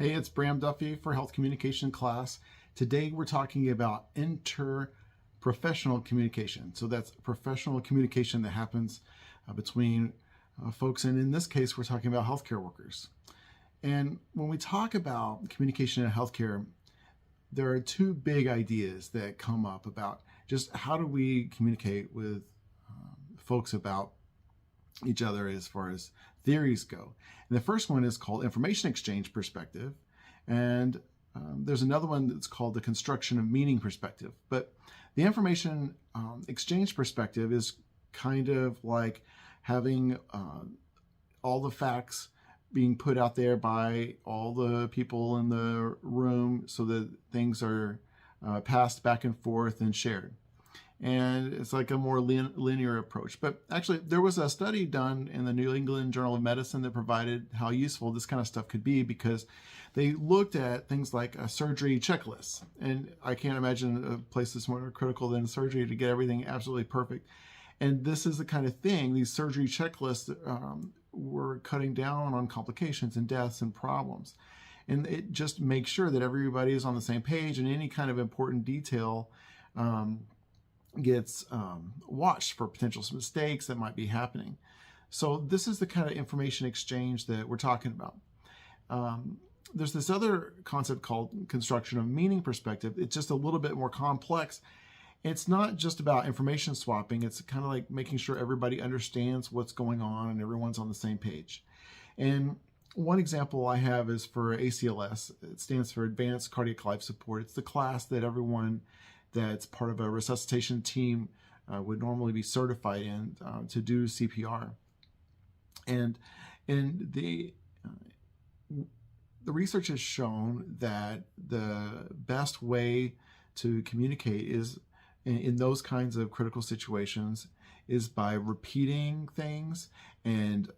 Hey, it's Bram Duffee for Health Communication class. Today we're talking about interprofessional communication. So that's professional communication that happens between folks, and in this case we're talking about healthcare workers. And when we talk about communication in healthcare, there are two big ideas that come up about just how do we communicate with folks about each other as far as theories go. And the first one is called information exchange perspective, and there's another one that's called the construction of meaning perspective. But the information exchange perspective is kind of like having all the facts being put out there by all the people in the room so that things are passed back and forth and shared. And it's like a more linear approach. But actually, there was a study done in the New England Journal of Medicine that provided how useful this kind of stuff could be, because they looked at things like a surgery checklist. And I can't imagine a place that's more critical than surgery to get everything absolutely perfect. And this is the kind of thing, these surgery checklists were cutting down on complications and deaths and problems. And it just makes sure that everybody is on the same page, and any kind of important detail gets watched for potential mistakes that might be happening. So this is the kind of information exchange that we're talking about. There's this other concept called construction of meaning perspective. It's just a little bit more complex. It's not just about information swapping. It's kind of like making sure everybody understands what's going on and everyone's on the same page. And one example I have is for ACLS. It stands for Advanced Cardiac Life Support. It's the class that everyone that's part of a resuscitation team would normally be certified in to do CPR. And the research has shown that the best way to communicate is in those kinds of critical situations is by repeating things and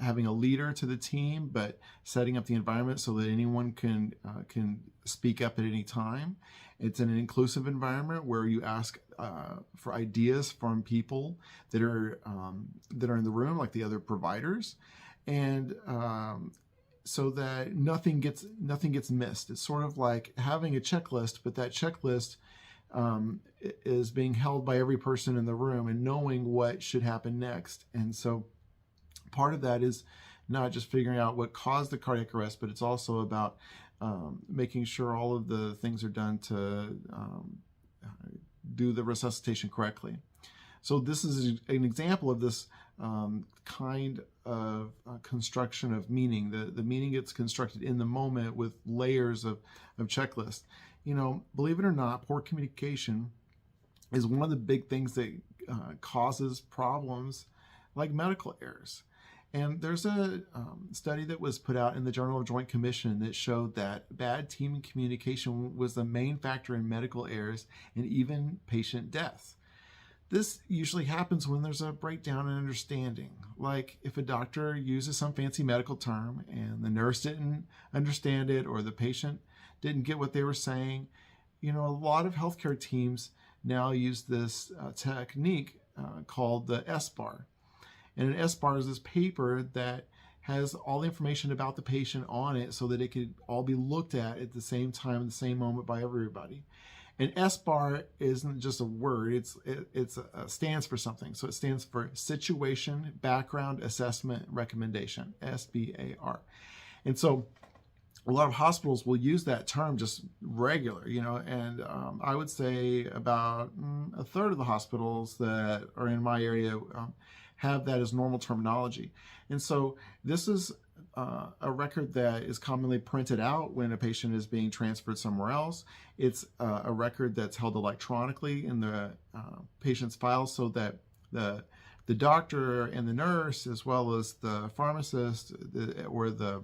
having a leader to the team, but setting up the environment so that anyone can speak up at any time. It's an inclusive environment where you ask for ideas from people that are in the room, like the other providers, and so that nothing gets missed. It's sort of like having a checklist, but that checklist is being held by every person in the room and knowing what should happen next. And so part of that is not just figuring out what caused the cardiac arrest, but it's also about making sure all of the things are done to do the resuscitation correctly. So this is an example of this kind of construction of meaning. The meaning gets constructed in the moment with layers of checklists. You know, believe it or not, poor communication is one of the big things that causes problems like medical errors. And there's a study that was put out in the Journal of Joint Commission that showed that bad team communication was the main factor in medical errors and even patient deaths. This usually happens when there's a breakdown in understanding. Like if a doctor uses some fancy medical term and the nurse didn't understand it, or the patient didn't get what they were saying. You know, a lot of healthcare teams now use this technique called the S-bar. And an S-bar is this paper that has all the information about the patient on it so that it could all be looked at the same time, at the same moment by everybody. And S-bar isn't just a word, it stands for something. So it stands for Situation, Background, Assessment, Recommendation, SBAR. And so a lot of hospitals will use that term just regular, you know, and I would say about a third of the hospitals that are in my area have that as normal terminology. And so this is a record that is commonly printed out when a patient is being transferred somewhere else. It's a record that's held electronically in the patient's file, so that the doctor and the nurse, as well as the pharmacist or the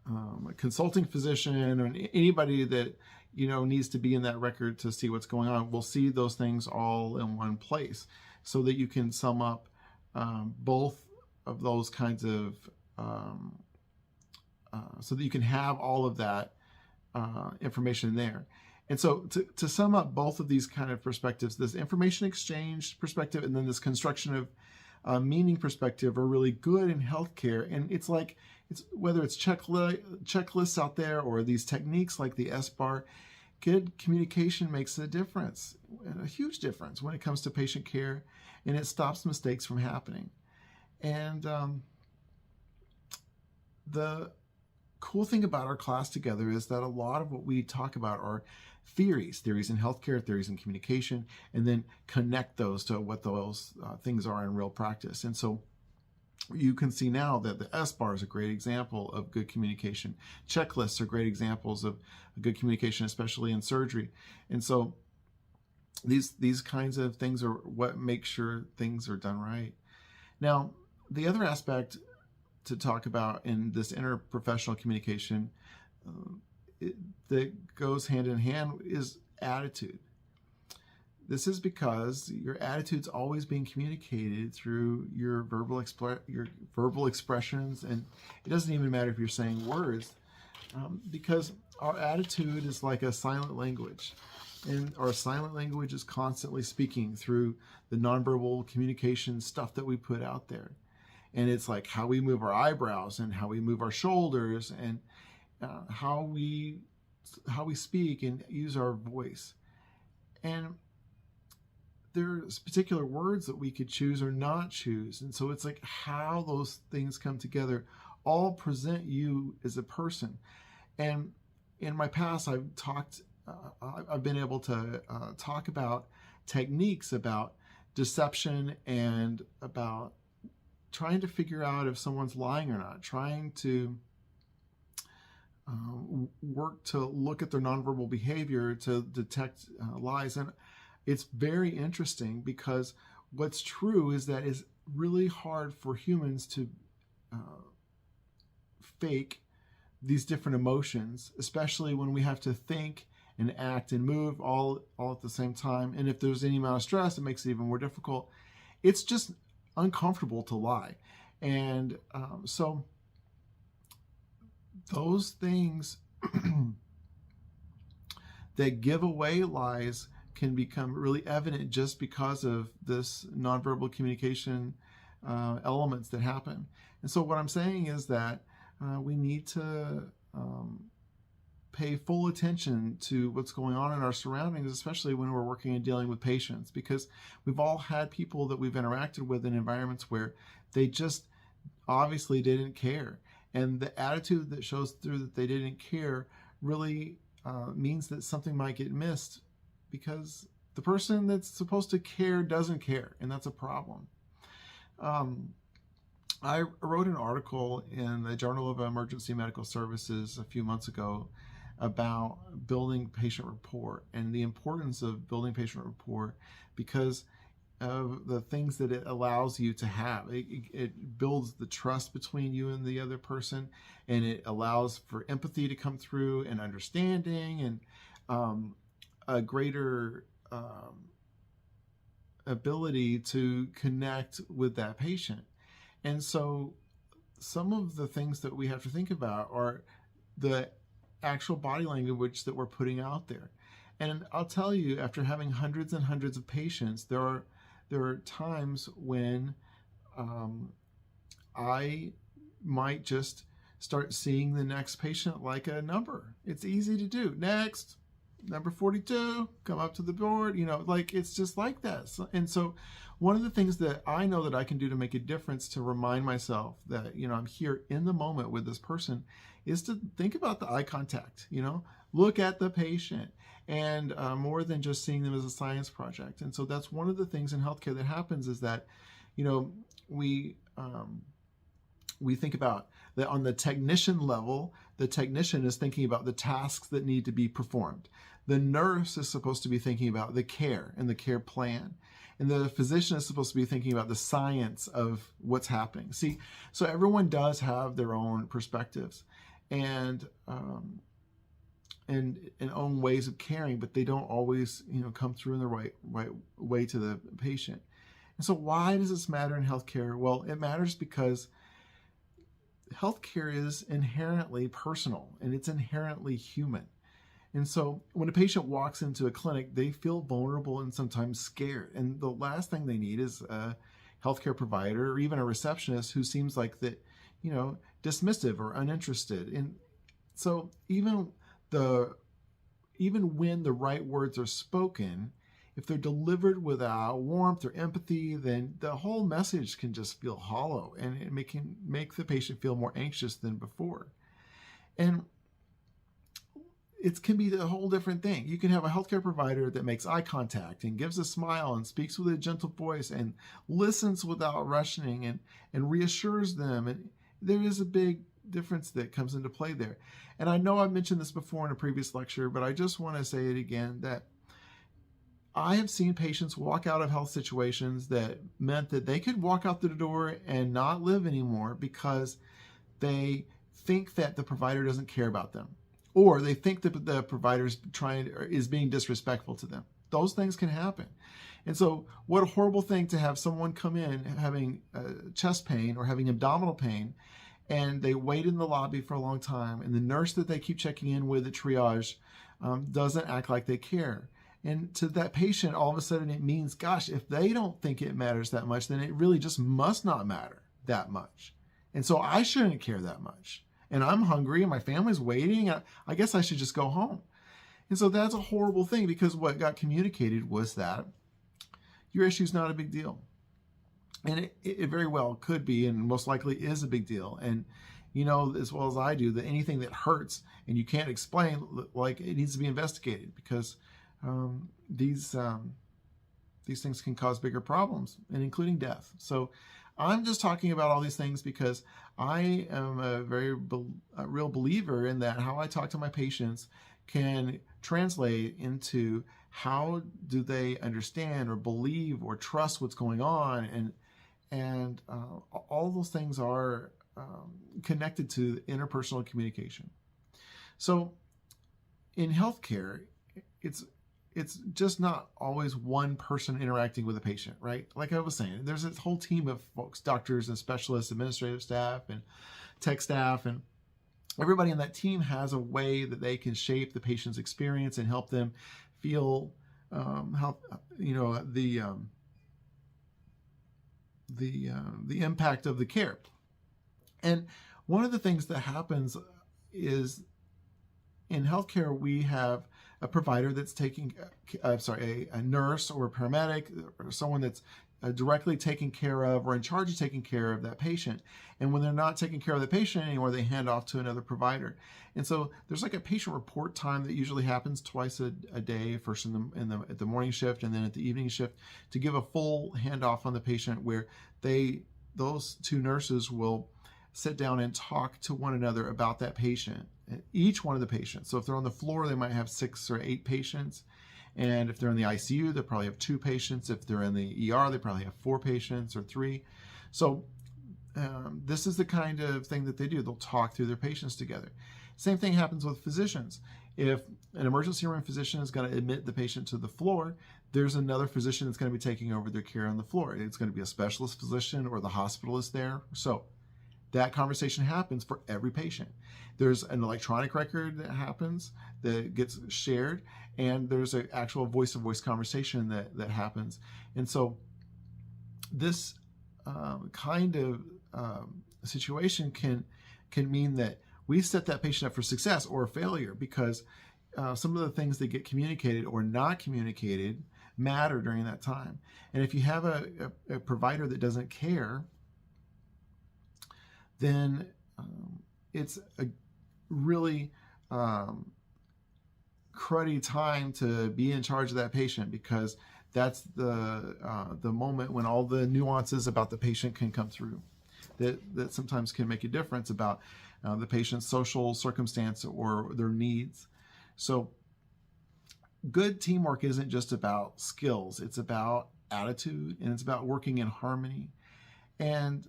a consulting physician or anybody that needs to be in that record to see what's going on, will see those things all in one place, so that you can sum up both of those kinds of so that you can have all of that information there. And so to sum up both of these kind of perspectives, this information exchange perspective and then this construction meaning perspective are really good in healthcare. And it's like, whether it's checklists out there or these techniques like the S-bar, good communication makes a difference, a huge difference when it comes to patient care, and it stops mistakes from happening. And the cool thing about our class together is that a lot of what we talk about are theories in healthcare, theories in communication, and then connect those to what those things are in real practice. And so you can see now that the S-bar is a great example of good communication. Checklists are great examples of good communication, especially in surgery. And so these kinds of things are what make sure things are done right. Now, the other aspect to talk about in this interprofessional communication that goes hand in hand is attitude. This is because your attitude's always being communicated through your verbal expressions, and it doesn't even matter if you're saying words, because our attitude is like a silent language, and our silent language is constantly speaking through the nonverbal communication stuff that we put out there. And it's like how we move our eyebrows and how we move our shoulders and how we speak and use our voice. And there's particular words that we could choose or not choose. And so it's like how those things come together all present you as a person. And in my past, I've been able to talk about techniques about deception and about trying to figure out if someone's lying or not, trying to work to look at their nonverbal behavior to detect lies. And it's very interesting because what's true is that it's really hard for humans to fake these different emotions, especially when we have to think and act and move all at the same time. And if there's any amount of stress, it makes it even more difficult. It's just uncomfortable to lie. And so those things that give away lies can become really evident just because of this nonverbal communication elements that happen. And so what I'm saying is that we need to pay full attention to what's going on in our surroundings, especially when we're working and dealing with patients, because we've all had people that we've interacted with in environments where they just obviously didn't care. And the attitude that shows through that they didn't care really means that something might get missed because the person that's supposed to care doesn't care, and that's a problem. I wrote an article in the Journal of Emergency Medical Services a few months ago about building patient rapport and the importance of building patient rapport because of the things that it allows you to have. It builds the trust between you and the other person, and it allows for empathy to come through and understanding and a greater ability to connect with that patient. And so some of the things that we have to think about are the actual body language that we're putting out there. And I'll tell you, after having hundreds and hundreds of patients, there are times when I might just start seeing the next patient like a number. It's easy to do. Next, number 42, come up to the board, like it's just like that. And so one of the things that I know that I can do to make a difference to remind myself that, I'm here in the moment with this person is to think about the eye contact, look at the patient and more than just seeing them as a science project. And so that's one of the things in healthcare that happens is that, we think about that on the technician level, the technician is thinking about the tasks that need to be performed. The nurse is supposed to be thinking about the care and the care plan. And the physician is supposed to be thinking about the science of what's happening. See, so everyone does have their own perspectives and own ways of caring, but they don't always, come through in the right way to the patient. And so why does this matter in healthcare? Well, it matters because healthcare is inherently personal and it's inherently human. And so when a patient walks into a clinic, they feel vulnerable and sometimes scared. And the last thing they need is a healthcare provider or even a receptionist who seems like that, dismissive or uninterested. And so even when the right words are spoken, if they're delivered without warmth or empathy, then the whole message can just feel hollow, and it can make the patient feel more anxious than before. And it can be a whole different thing. You can have a healthcare provider that makes eye contact and gives a smile and speaks with a gentle voice and listens without rushing and reassures them. And there is a big difference that comes into play there. And I know I've mentioned this before in a previous lecture, but I just want to say it again, that I have seen patients walk out of health situations that meant that they could walk out the door and not live anymore because they think that the provider doesn't care about them, or they think that the provider is being disrespectful to them. Those things can happen. And so what a horrible thing to have someone come in having chest pain or having abdominal pain, and they wait in the lobby for a long time, and the nurse that they keep checking in with at triage doesn't act like they care. And to that patient, all of a sudden it means, gosh, if they don't think it matters that much, then it really just must not matter that much. And so I shouldn't care that much. And I'm hungry and my family's waiting. I guess I should just go home. And so that's a horrible thing, because what got communicated was that your issue is not a big deal. And it very well could be, and most likely is a big deal. And you know as well as I do that anything that hurts and you can't explain, like, it needs to be investigated, because these things can cause bigger problems, and including death. So I'm just talking about all these things because I am a real believer in that how I talk to my patients can translate into how do they understand or believe or trust what's going on, and all those things are connected to interpersonal communication. So in healthcare, it's just not always one person interacting with a patient, right? Like I was saying, there's this whole team of folks, doctors and specialists, administrative staff and tech staff, and everybody in that team has a way that they can shape the patient's experience and help them feel how the impact of the care. And one of the things that happens is in healthcare, we have a provider that's a nurse or a paramedic or someone that's directly taking care of or in charge of taking care of that patient. And when they're not taking care of the patient anymore, they hand off to another provider. And so there's like a patient report time that usually happens twice a day, first at the morning shift and then at the evening shift, to give a full handoff on the patient, where those two nurses will sit down and talk to one another about that patient, each one of the patients. So if they're on the floor, they might have 6 or 8 patients. And if they're in the ICU, they probably have 2 patients. If they're in the ER, they probably have 4 patients or 3. So this is the kind of thing that they do. They'll talk through their patients together. Same thing happens with physicians. If an emergency room physician is going to admit the patient to the floor, there's another physician that's going to be taking over their care on the floor. It's going to be a specialist physician, or the hospitalist there. So that conversation happens for every patient. There's an electronic record that happens that gets shared, and there's an actual voice-to-voice conversation that happens. And so this kind of situation can mean that we set that patient up for success or failure, because some of the things that get communicated or not communicated matter during that time. And if you have a provider that doesn't care, then it's a really cruddy time to be in charge of that patient, because that's the moment when all the nuances about the patient can come through that sometimes can make a difference about the patient's social circumstance or their needs. So good teamwork isn't just about skills. It's about attitude, and it's about working in harmony. And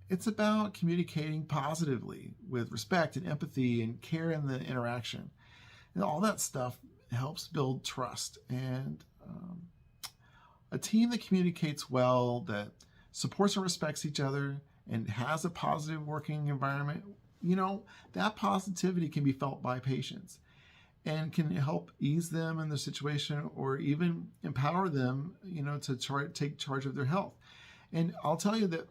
it's about communicating positively with respect and empathy and care in the interaction. And all that stuff helps build trust. And a team that communicates well, that supports and respects each other, and has a positive working environment, that positivity can be felt by patients. and can help ease them in their situation or even empower them, to take charge of their health. And I'll tell you that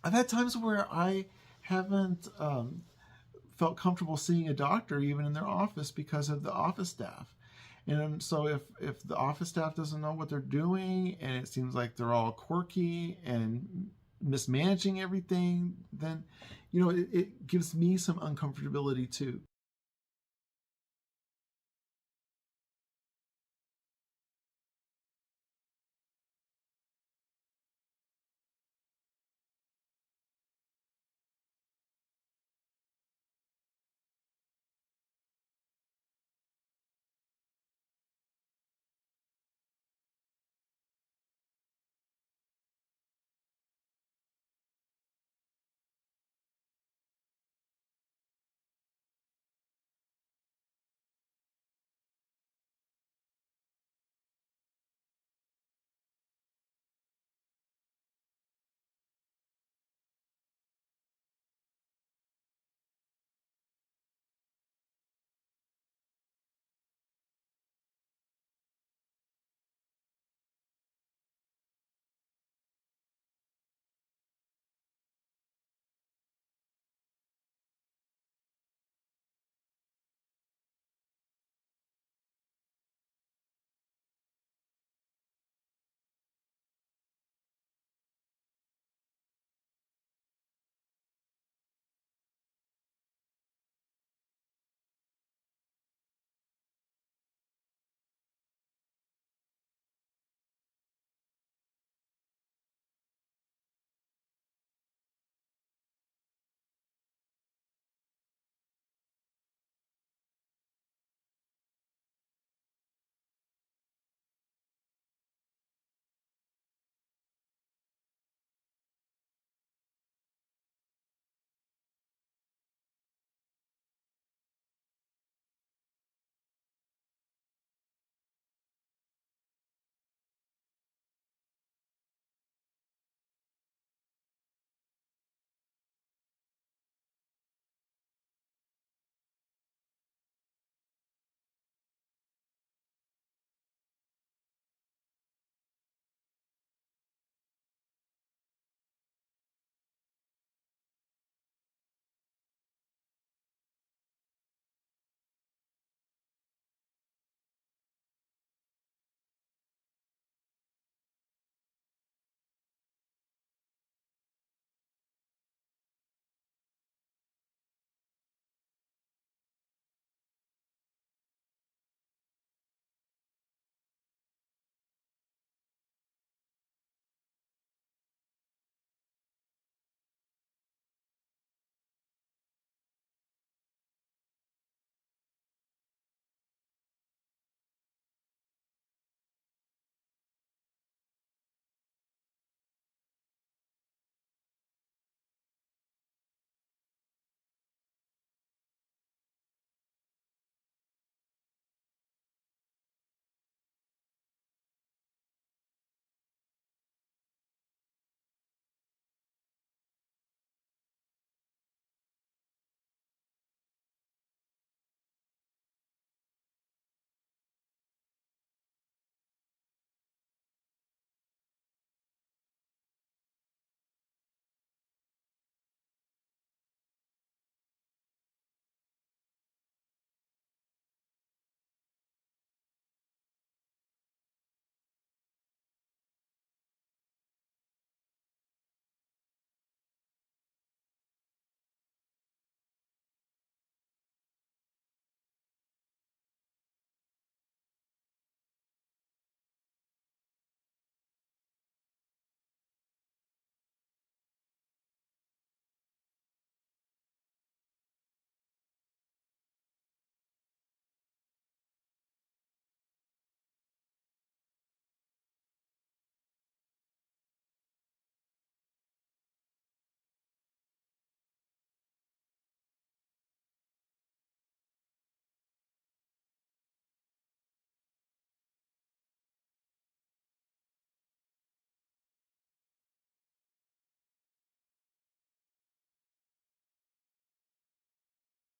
I've had times where I haven't felt comfortable seeing a doctor even in their office because of the office staff. And so if the office staff doesn't know what they're doing and it seems like they're all quirky and mismanaging everything, then it gives me some uncomfortability too.